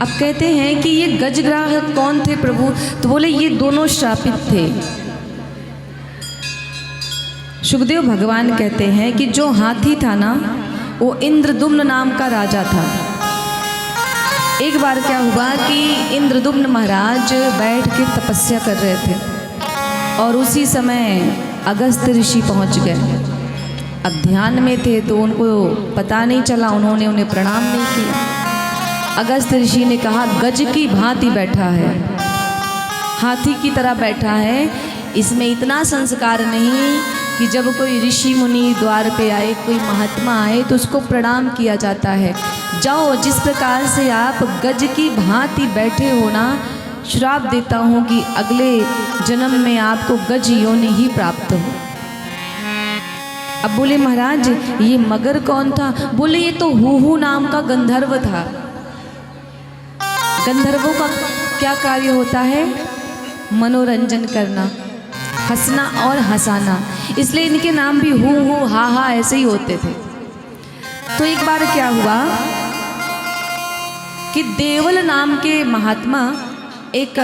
अब कहते हैं कि ये गजग्राहक कौन थे प्रभु? तो बोले ये दोनों श्रापित थे। सुखदेव भगवान कहते हैं कि जो हाथी था ना, वो इंद्रदुम्न नाम का राजा था। एक बार क्या हुआ कि इंद्रदुम्न महाराज बैठ के तपस्या कर रहे थे और उसी समय अगस्त्य ऋषि पहुंच गए। अब ध्यान में थे तो उनको पता नहीं चला, उन्होंने उन्हें प्रणाम नहीं किया। अगस्त्य ऋषि ने कहा, गज की भांति बैठा है, हाथी की तरह बैठा है, इसमें इतना संस्कार नहीं कि जब कोई ऋषि मुनि द्वार पे आए, कोई महात्मा आए तो उसको प्रणाम किया जाता है। जाओ, जिस प्रकार से आप गज की भांति बैठे हो ना, श्राप देता हूँ कि अगले जन्म में आपको गज योनि ही प्राप्त हो। अब बोले महाराज ये मगर कौन था? बोले ये तो हुहु नाम का गंधर्व था। गंधर्वों का क्या कार्य होता है? मनोरंजन करना, हंसना और हंसाना, इसलिए इनके नाम भी हु हु हा हा ऐसे ही होते थे। तो एक बार क्या हुआ कि देवल नाम के महात्मा एक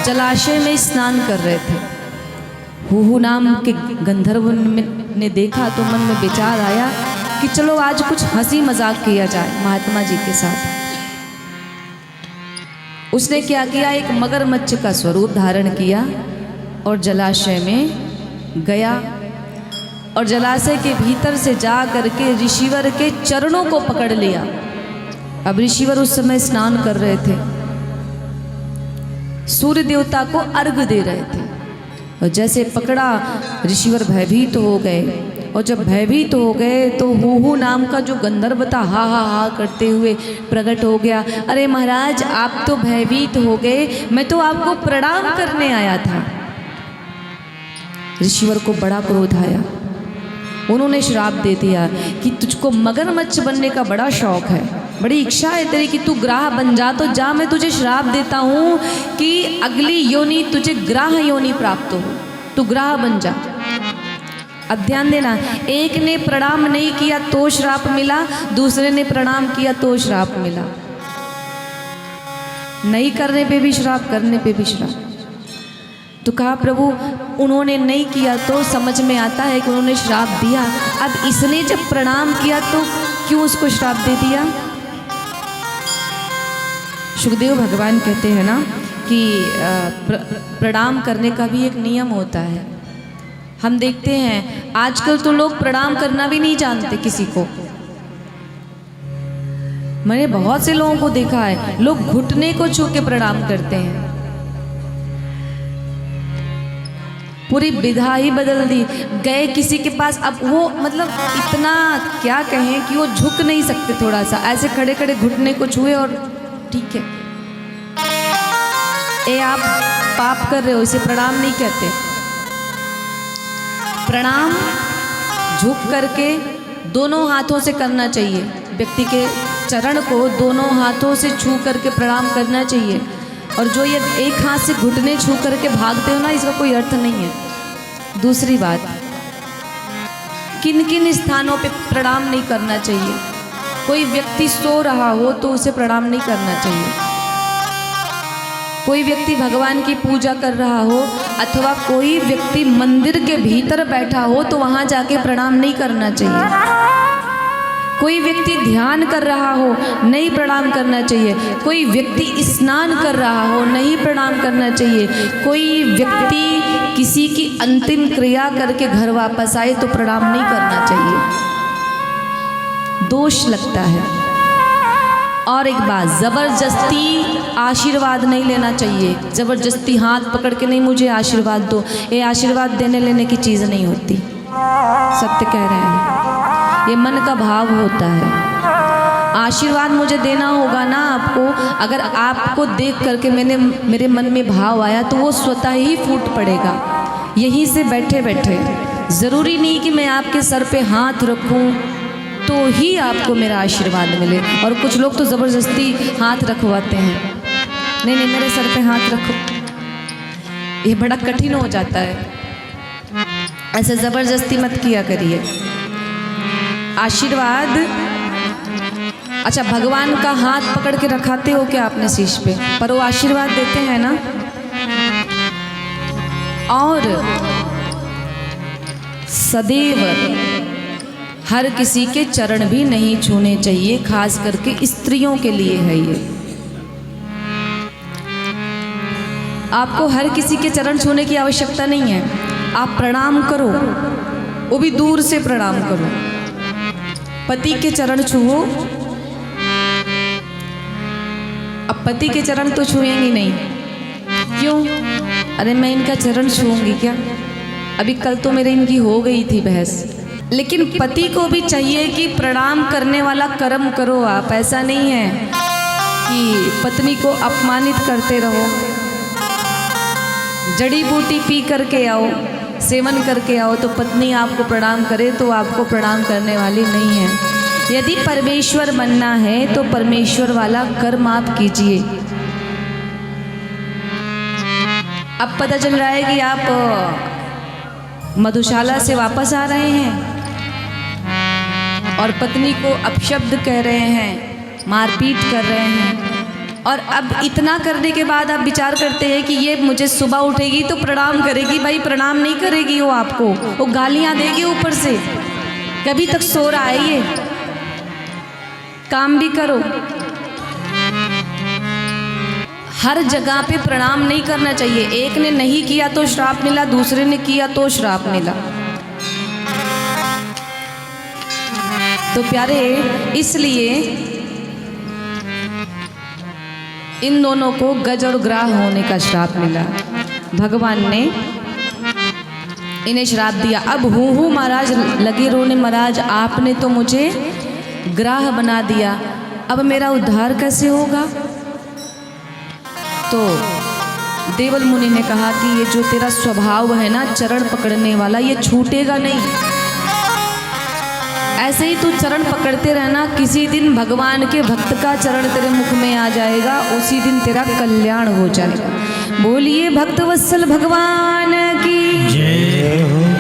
जलाशय में स्नान कर रहे थे। हुहु नाम के गंधर्व ने देखा तो मन में विचार आया कि चलो आज कुछ हंसी मजाक किया जाए महात्मा जी के साथ। उसने क्या किया, एक मगरमच्छ का स्वरूप धारण किया और जलाशय में गया और जलाशय के भीतर से जा करके ऋषिवर के चरणों को पकड़ लिया। अब ऋषिवर उस समय स्नान कर रहे थे, सूर्य देवता को अर्घ दे रहे थे और जैसे पकड़ा ऋषिवर भयभीत हो गए। और जब भयभीत हो गए तो हुहु नाम का जो गंधर्व था हा हा हा करते हुए प्रकट हो गया। अरे महाराज आप तो भयभीत हो गए, मैं तो आपको प्रणाम करने आया था। ऋषिवर को बड़ा क्रोध आया, उन्होंने श्राप दे दिया कि तुझको मगरमच्छ बनने का बड़ा शौक है, बड़ी इच्छा है तेरी कि तू ग्राह बन जा, तो जा मैं तुझे श्राप देता हूँ कि अगली योनि तुझे ग्राह योनि प्राप्त हो, तू ग्राह बन जा। अब ध्यान देना, एक ने प्रणाम नहीं किया तो श्राप मिला, दूसरे ने प्रणाम किया तो श्राप मिला। नहीं करने पे भी श्राप, करने पे भी श्राप। तो कहा प्रभु उन्होंने नहीं किया तो समझ में आता है कि उन्होंने श्राप दिया, अब इसने जब प्रणाम किया तो क्यों उसको श्राप दे दिया? सुखदेव भगवान कहते हैं ना कि प्रणाम करने का भी एक नियम होता है। हम देखते हैं आजकल तो लोग प्रणाम करना भी नहीं जानते किसी को। मैंने बहुत से लोगों को देखा है, लोग घुटने को छू के प्रणाम करते हैं। पूरी विधा ही बदल दी। गए किसी के पास, अब वो मतलब इतना क्या कहें कि वो झुक नहीं सकते, थोड़ा सा ऐसे खड़े खड़े घुटने को छुए और ठीक है, ये आप पाप कर रहे हो, इसे प्रणाम नहीं कहते। प्रणाम झुक करके दोनों हाथों से करना चाहिए, व्यक्ति के चरण को दोनों हाथों से छू करके प्रणाम करना चाहिए। और जो ये एक हाथ से घुटने छू करके भागते हो ना, इसका कोई अर्थ नहीं है। दूसरी बात, किन किन स्थानों पे प्रणाम नहीं करना चाहिए? कोई व्यक्ति सो रहा हो तो उसे प्रणाम नहीं करना चाहिए। कोई व्यक्ति भगवान की पूजा कर रहा हो अथवा कोई व्यक्ति मंदिर के भीतर बैठा हो तो वहाँ जाके प्रणाम नहीं करना चाहिए। कोई व्यक्ति ध्यान कर रहा हो नहीं प्रणाम करना चाहिए। कोई व्यक्ति स्नान कर रहा हो नहीं प्रणाम करना चाहिए। कोई व्यक्ति किसी की अंतिम क्रिया करके घर वापस आए तो प्रणाम नहीं करना चाहिए, दोष लगता है। और एक बात, ज़बरदस्ती आशीर्वाद नहीं लेना चाहिए। ज़बरदस्ती हाथ पकड़ के नहीं मुझे आशीर्वाद दो, ये आशीर्वाद देने लेने की चीज़ नहीं होती। सत्य कह रहे हैं, ये मन का भाव होता है। आशीर्वाद मुझे देना होगा ना आपको, अगर आपको देख करके मेरे मन में भाव आया तो वो स्वतः ही फूट पड़ेगा। यहीं से बैठे बैठे, ज़रूरी नहीं कि मैं आपके सर पे हाथ रखूं तो ही आपको मेरा आशीर्वाद मिले। और कुछ लोग तो ज़बरदस्ती हाथ रखवाते हैं, नहीं नहीं मेरे सर पे हाथ रखो, ये बड़ा कठिन हो जाता है। ऐसे ज़बरदस्ती मत किया करिए। आशीर्वाद अच्छा, भगवान का हाथ पकड़ के रखाते हो क्या आपने शीश पे, पर वो आशीर्वाद देते हैं ना। और सदैव हर किसी के चरण भी नहीं छूने चाहिए, खास करके स्त्रियों के लिए है ये। आपको हर किसी के चरण छूने की आवश्यकता नहीं है, आप प्रणाम करो, वो भी दूर से प्रणाम करो। पति के चरण छुओ, अब पति के चरण तो छुएंगी नहीं, क्यों? अरे मैं इनका चरण छूऊंगी क्या, अभी कल तो मेरे इनकी हो गई थी बहस। लेकिन पति को भी चाहिए कि प्रणाम करने वाला कर्म करो आप, ऐसा नहीं है कि पत्नी को अपमानित करते रहो। जड़ी बूटी पी करके आओ, सेवन करके आओ तो पत्नी आपको प्रणाम करे तो आपको प्रणाम करने वाली नहीं है। यदि परमेश्वर बनना है तो परमेश्वर वाला कर्म आप कीजिए। अब पता चल रहा है कि आप मधुशाला से वापस आ रहे हैं और पत्नी को अपशब्द कह रहे हैं, मारपीट कर रहे हैं, और अब इतना करने के बाद आप विचार करते हैं कि ये मुझे सुबह उठेगी तो प्रणाम करेगी। भाई प्रणाम नहीं करेगी वो आपको, वो गालियां देगी ऊपर से। कभी तक सो रहा है ये, काम भी करो। हर जगह पे प्रणाम नहीं करना चाहिए। एक ने नहीं किया तो श्राप मिला, दूसरे ने किया तो श्राप मिला। तो प्यारे, इसलिए इन दोनों को गज और ग्राह होने का श्राप मिला। भगवान ने इन्हें श्राप दिया। अब हूँ महाराज लगे रोने, महाराज आपने तो मुझे ग्राह बना दिया, अब मेरा उद्धार कैसे होगा? तो देवल मुनि ने कहा कि ये जो तेरा स्वभाव है ना चरण पकड़ने वाला, ये छूटेगा नहीं। ऐसे ही तू चरण पकड़ते रहना, किसी दिन भगवान के भक्त का चरण तेरे मुख में आ जाएगा, उसी दिन तेरा कल्याण हो जाएगा। बोलिए भक्त वत्सल भगवान की जय हो।